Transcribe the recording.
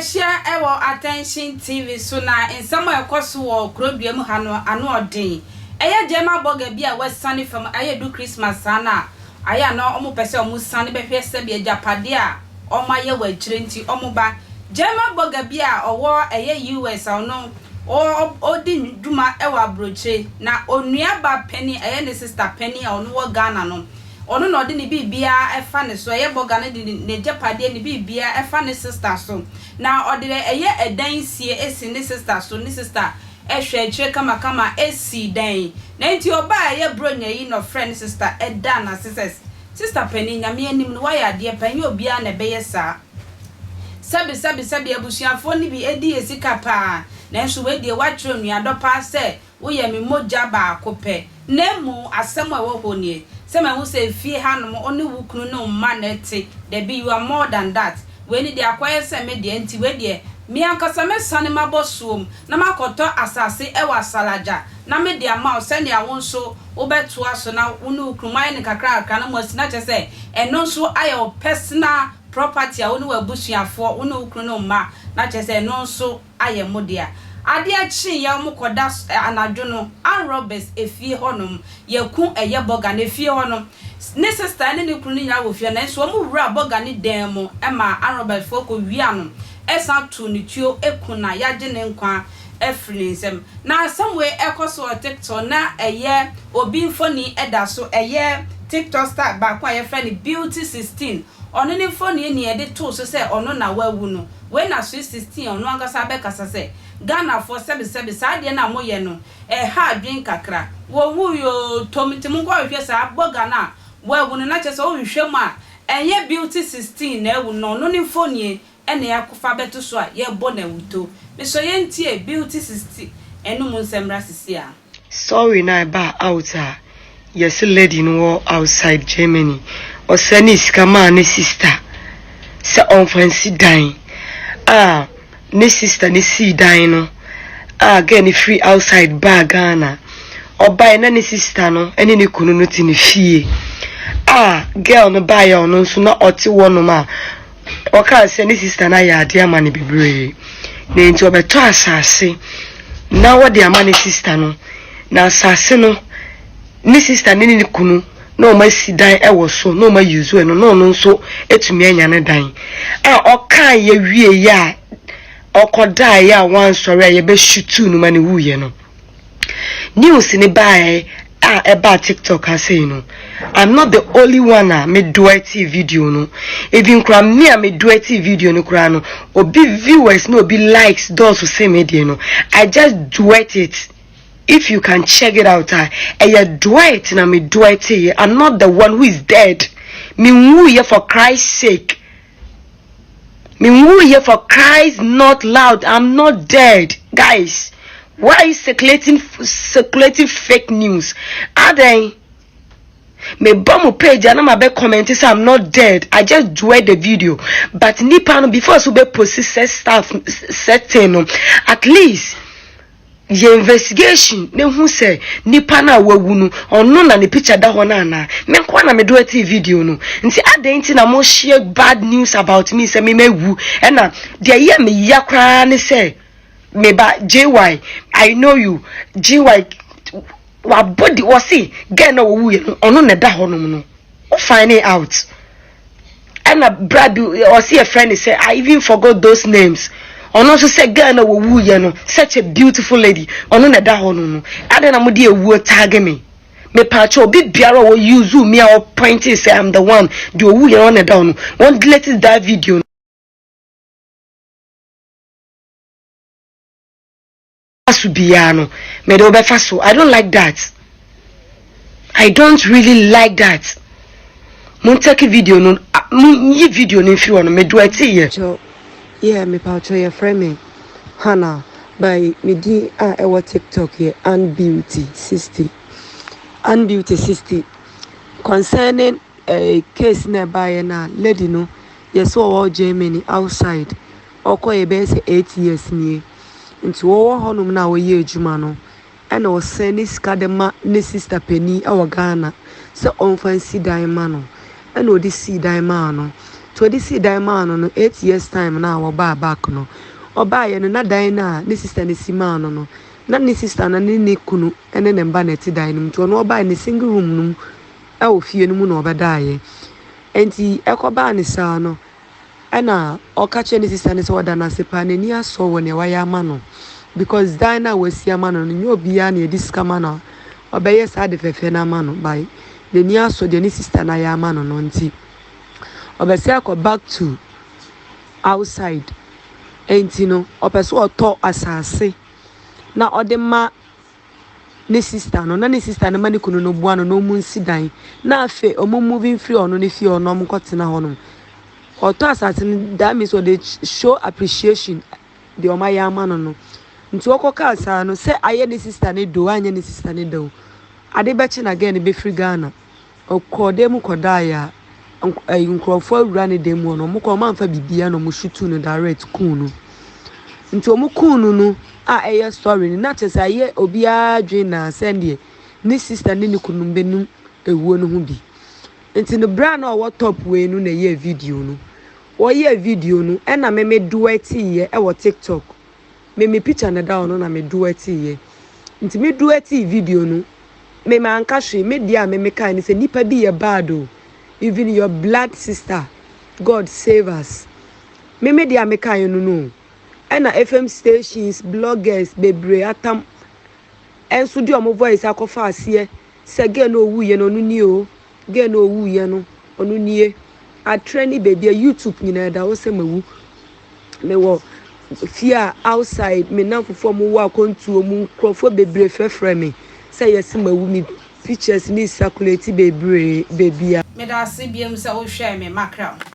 share ewo attention TV so na nsamo ekoso wo kroduam ha no ano odin eye jema boga bia western from aye do Christmas ana aya na omo pese omo sane behwe se bia japade a omaye wa kire nti omo ba jema boga bia owo eye US ono odi duma ewa broche na onua ba penny eye ne sister penny ono wo Ghana no ono no de ne bibia efa ne so eye boga ne japade ne bibia efa ne sister so na odire eye edan sie esi ne sister so ne sister ehwe kire kama esi dan na nti oba eye bronya yi no friend sister eda na sister penny nyame anim no waya de penny obia na beye sa sabi abusuafo ni bi edi esika pa na nso we de watro nua dopa se wo ye me moja ba akopɛ nemu asɛm a wo honie se ma wo se fie hanom oni wukunu no ma na te de be you are more than that we ni de akoye se me de nti we de mi ankasa me sane mabosuom na makoto asase ewa salaja na me de ama o se ne awon so wo beto aso na wonu ukruman ne kakra na mo sina che se eno so ayo personal property a wonu abusuafo wonu ukru no ma na che se no so aye modia ade a chi ya mo koda anadwo no an robbers efie honom yaku eye boga na efie honom ne sister ne ne kru ni nya wo fie na so mo wura boga ne dan mo e ma an robbers fo ko wi ano esa tu ni tuo ekuna ya je ne nkwa efrinsem na somewhere ekoso TikTok na eye obi mfoni eda so eye TikTok star ba kwa ye friend beauty 16 ono ne mfoni ni e de to so se ono na wawu no we na so 16 ono angasa be kasa se Ghana for sebe saade na moye no ha adwen kakra wo wu yo tomitimu kwa hwe sa boga na wawu no na che se wo hwe mu a enye beauty 16 na ewu no no ne mfoni ene yakofa beto so a ye bo na wuto me so ye ntie beauty 60 enu mu nsemra sisi a sorry na ba out a yes lady no outside Germany o sani skama ne sister se on fancy dying ne sister ne see dying no get free outside bar Ghana oba na ne sister no ene ne kunu no ti ne fie girl no buy no so na oti wono ma oka se ne sister na ya ade ama ne bebre na nti obeto asase na wo de ama ne sister no na asase no ne sister ne kunu no ma si dan ewo so no ma use no no so etumi anya ne dan oka ye wie ya okoda ya wan sori ye be shutu no ma ne wuye no news ni bae about TikTok I say no I'm not the only one me duety video no even kra me duety video no kra no obi viewers no obi likes those who say media no I just duet it. If you can check it out, duet na me duet. I'm not the one who is dead. Me woo here for Christ's sake. Me woo here for Christ, not loud. I'm not dead, guys. Why are you circulating fake news? Are they? Me bomb page and I'm comment say I'm not dead. I just duet the video. But nipa before so be process stuff setting at least. Ye investigation ne hu se nipa na wawu no ono na ne picture da ho na na me kwa na me do ati video no nti adenti na mo share bad news about me se me mewu e na de ye me yakra ne se me ba JY I know you JY wa body wo see get na wawu ye ono na da ho no o find it out and a brad or see a friend say I even forgot those names. Ono so say Ghana wo wu ye no such a beautiful lady ono na da ho no ade na mo de ewu tag me pacho obi biara wo use me or point say I'm the one do wu ye on na da no one delete that video asu bia no me do be fa so I don't like that. I don't really like that. Mon take video no yi video no fi wono me do ati ye. Yeah, me pacho your friend Hannah by me di ewa TikTok here and beauty 60 concerning a case nearby na lady no yes all Germany outside oko e be say 8 years ni into wo honum na wo ye adwuma no and o send skadema ne sister penny our Ghana so on fancy dan ma no and o di si dan ma no to this man no 8 years time na oba back no oba ye no na dan na ne sister ne sima no na ne sister na ne kunu ene ne mba na ti dan no to no oba ne single room no e ofie no mu na obeda ye enti ekoba ne sa no ena okache ne sister ne so oda na sepa ne ni aso wo ne wa ya ma no because dan na wasi ama no nyo bia na edi sika ma no obeye sa de fefe na ma no bai the ni aso de ne sister na ya ma no no nti obese akọ back to outside enti no opeso oto asase na odema ne sister no na ne sister na mani kunu no bua no no mu nsidan na afe omo moving free ono ne fie ono mo kotena ho no oto asase that means they show appreciation the omaya ama no nti okoka asa no se aye ne sister ne do anya ne sister ne do ade be chi na again be free Ghana okode mu koda ya nkrofo awura ne dem no mo ko manfa bibia no mo shutu no direct kunu nti omo kunu no a eye story ni na chese aye obia dwen na send ni sister ni kunu benum ewuo no ho bi nti no bra na o top we no na ye video no o ye video no e na me duet ye e wo TikTok me picture na down no na me duet ye nti me duet video no me anka hwe me dia me kan ni se nipa bi ye bad o even your blood sister God save us me dia me kan no na FM stations bloggers bebre atam enso di omo voice akofa ase se ge no owu ye no ni o ge no owu ye no onu nie a training baby YouTube nyina da wo se mawu me wo fear outside me na fofo mo wo akontu omu krofo bebre fefre me say yes mawu me pictures ni circulate bebre baby me da se biem se wo hwe me makra